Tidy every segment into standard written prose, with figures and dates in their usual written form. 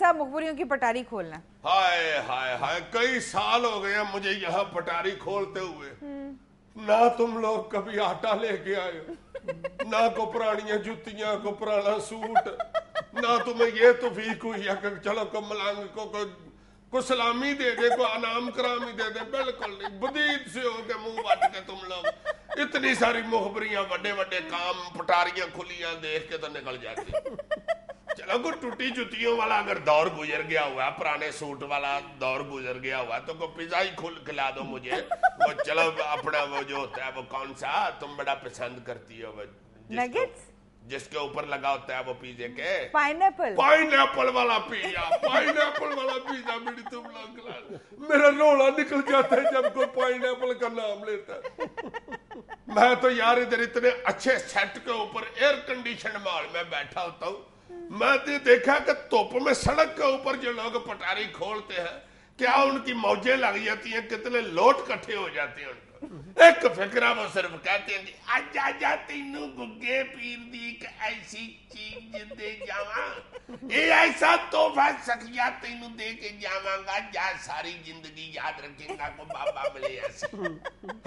صاحب مخبریوں کی پٹاری کھولنا. ہائے ہائے ہائے, کئی سال ہو گئے ہیں مجھے یہاں پٹاری کھولتے ہوئے. نہ تم لوگ کبھی آٹا لے کے آئے ہو, نہ کو پرانیاں جتیاں, کو پرانا سوٹ, نہ تمہیں یہ توفیق ہوئی ہے کہ چلو کو ملنگ کو سلامی دے دے, کو انعام کرامی دے دے. بالکل نہیں, بدید سے ہو کے منہ بٹ کے تم لوگ اتنی ساری مخبریاں, بڑے بڑے کام, پٹاریاں کھلیاں دیکھ کے تو نکل جاتی. چلو کوئی ٹوٹی جتیوں والا اگر دور گزر گیا ہوا ہے, پرانے سوٹ والا دور گزر گیا ہوا ہے, تو کوئی پیزا ہی کھلا دو مجھے. وہ چلو اپنا وہ جو ہوتا ہے وہ کون سا تم بڑا پسند کرتی ہو, نگٹس جس کے اوپر لگا ہوتا ہے وہ پیزے کے, پائن ایپل والا پیزا, پائن ایپل والا پیزا میری تم لوگ کھلا. میرا روڑا نکل جاتا ہے جب کوئی پائن ایپل کا نام لیتا ہے. میں تو یار ادھر اتنے اچھے سیٹ کے اوپر ایئر کنڈیشن مال میں بیٹھا ہوتا ہوں, میں نے دیکھا کہ توپ میں سڑک کے اوپر جو لوگ پٹاری کھولتے ہیں, کیا ان کی موجیں لگ جاتی ہیں, کتنے لوٹ کٹھے ہو جاتے ہیں ان کو. ایک فکرہ وہ صرف کہتے ہیں کہ آجا جا تینوں گگے پیر دی ایک ایسی چیز دے جاواں, اے ایسا تحفہ سخیا تینوں دے کے جاواں گا, جا ساری زندگی یاد رکھیں گا کو بابا ملے ایسے.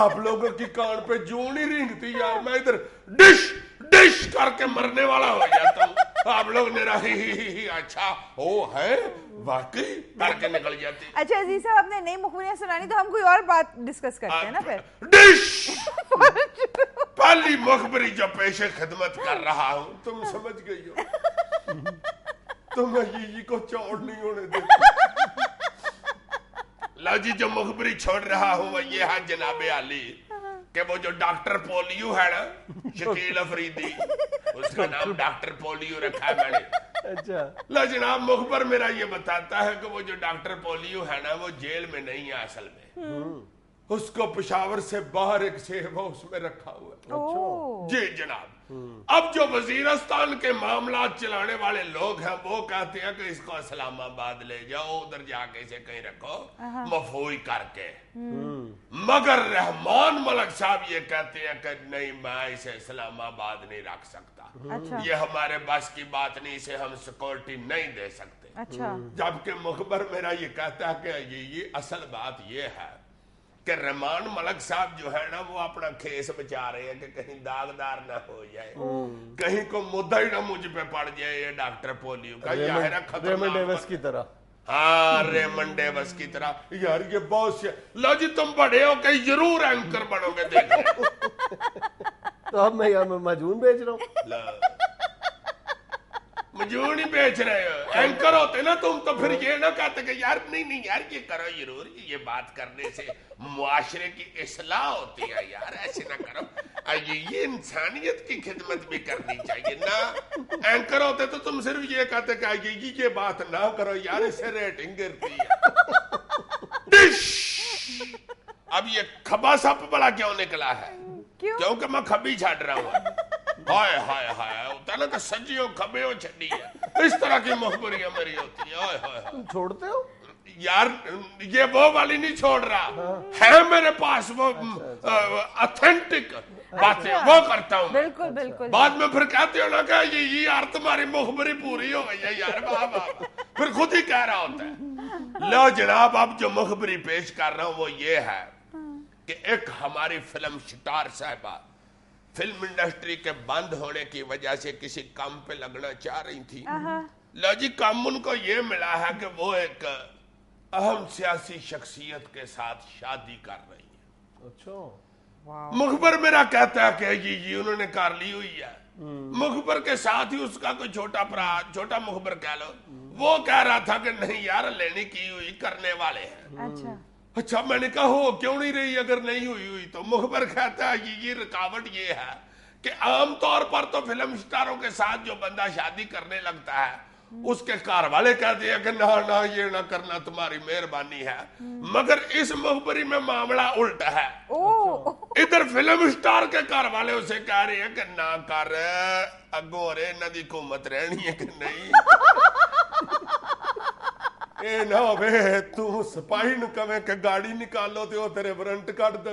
آپ لوگوں کی کان پہ جوں نہیں رینگتی یار, میں ادھر ڈش ڈش کر کے مرنے والا ہو جاتا ہوں. آپ لوگ میرا ہی اچھا وہ ہے واقعی کر کے نکل جاتی. اچھا عزیز صاحب, آپ نے نئی مخبریاں سنانی تو ہم کوئی اور بات ڈسکس کرتے ہیں نا پھر. ڈش پہلی مخبری جو پیش خدمت کر رہا ہوں, تم سمجھ گئی ہو, تو میں یہ کو چوڑ نہیں ہونے دیتا. لو جی, جو مخبری چھوڑ رہا ہوں وہ یہ ہے جناب عالی کہ وہ جو ڈاکٹر پولیو ہے نا, شکیل افریدی, اس کا نام ڈاکٹر پولیو رکھا ہے میں نے. اچھا لا جناب, مخبر میرا یہ بتاتا ہے کہ وہ جو ڈاکٹر پولیو ہے نا, وہ جیل میں نہیں ہے اصل میں, اس کو پشاور سے باہر ایک سیب ہاؤس میں رکھا ہوا ہے. جی جناب. اب جو وزیرستان کے معاملات چلانے والے لوگ ہیں وہ کہتے ہیں کہ اس کو اسلام آباد لے جاؤ, ادھر جا کے اسے کہیں رکھو مفوئی کر کے. مگر رحمان ملک صاحب یہ کہتے ہیں کہ نہیں, میں اسے اسلام آباد نہیں رکھ سکتا, یہ ہمارے بس کی بات نہیں, اسے ہم سیکورٹی نہیں دے سکتے. جبکہ مخبر میرا یہ کہتا ہے کہ یہ اصل بات یہ ہے کہ رحمان ملک صاحب جو ہے نا, وہ اپنا کھیس بچا رہے ہیں کہ کہیں داغدار نہ ہو جائے, کہیں کو مدعا ہی نہ مجھ پہ پڑ جائے یہ ڈاکٹر پولیو کا. ریمنڈ ڈیوس کی طرح. ہاں, ریمنڈ ڈیوس کی طرح. یار یہ بہت سے لو جی, تم بڑے ہو کہ ضرور اینکر بنو گے, دیکھیں. تو اب میں مجنون بیچ رہا ہوں. مجھون ہی بیچ رہے ہو. اینکر ہوتے نا تم تو پھر یہ نہ کہتے کہ یار نہیں یار یہ کرو ضرور, یہ بات کرنے سے معاشرے کی اصلاح ہوتی ہے یار, ایسے نہ کرو, یہ انسانیت کی خدمت بھی کرنی چاہیے نا. اینکر ہوتے تو تم صرف یہ کہتے کہ یہ بات نہ کرو یار, اس سے ریٹنگ گرتی ہے. ڈش. اب یہ کھبا سپ بڑا کیوں نکلا ہے, کیونکہ میں کھبی چھاڑ رہا ہوں. ہائے ہائے ہائے, ہوتا نا کہ سجیوں کھبیوں چھڑی ہے, اس طرح کی مخبریاں میری ہوتی ہیں. ہائے ہائے ہائے, چھوڑتے ہو یار یہ وہ والی نہیں چھوڑ رہا ہے میرے پاس, وہ اتھینٹک باتیں وہ کرتا ہوں. بالکل بالکل. بعد میں پھر کہتے ہو نا کہ یہ یار تمہاری مخبری پوری ہو گئی ہے یار, واہ واہ, پھر خود ہی کہہ رہا ہوتا ہے. لو جناب, اب جو مخبری پیش کر رہا ہوں وہ یہ ہے کہ ایک ہماری فلم سٹار صاحبہ فلم انڈسٹری کے بند ہونے کی وجہ سے کسی کام پہ لگنا چاہ رہی تھی. لو جی, کام ان کو یہ ملا ہے کہ وہ ایک اہم سیاسی شخصیت کے ساتھ شادی کر رہی ہے. اچھا. مخبر میرا کہتا ہے کہ جی انہوں نے کر لی ہوئی ہے. مخبر کے ساتھ ہی اس کا کوئی چھوٹا مخبر کہہ لو, وہ کہہ رہا تھا کہ نہیں یار لینے کی ہوئی, کرنے والے ہیں. اچھا, میں نے کہا ہو کیوں نہیں رہی اگر نہیں ہوئی تو مخبر کہتا ہے یہ رکاوٹ یہ ہے کہ عام طور پر تو فلم سٹاروں کے ساتھ جو بندہ شادی کرنے لگتا ہے اس کے کار والے کہتے ہیں کہ نہ یہ نہ کرنا, تمہاری مہربانی ہے. مگر اس مخبری میں معاملہ الٹا ہے. ادھر فلم سٹار کے کار والے اسے کہہ رہے ہیں کہ نہ کر, اگوں رے نہ دی حکومت رہنی ہے کہ نہیں. اے نہ بے تو سپاہی نو کہے کہ گاڑی نکالو تے او تیرے وارنٹ کٹ دے.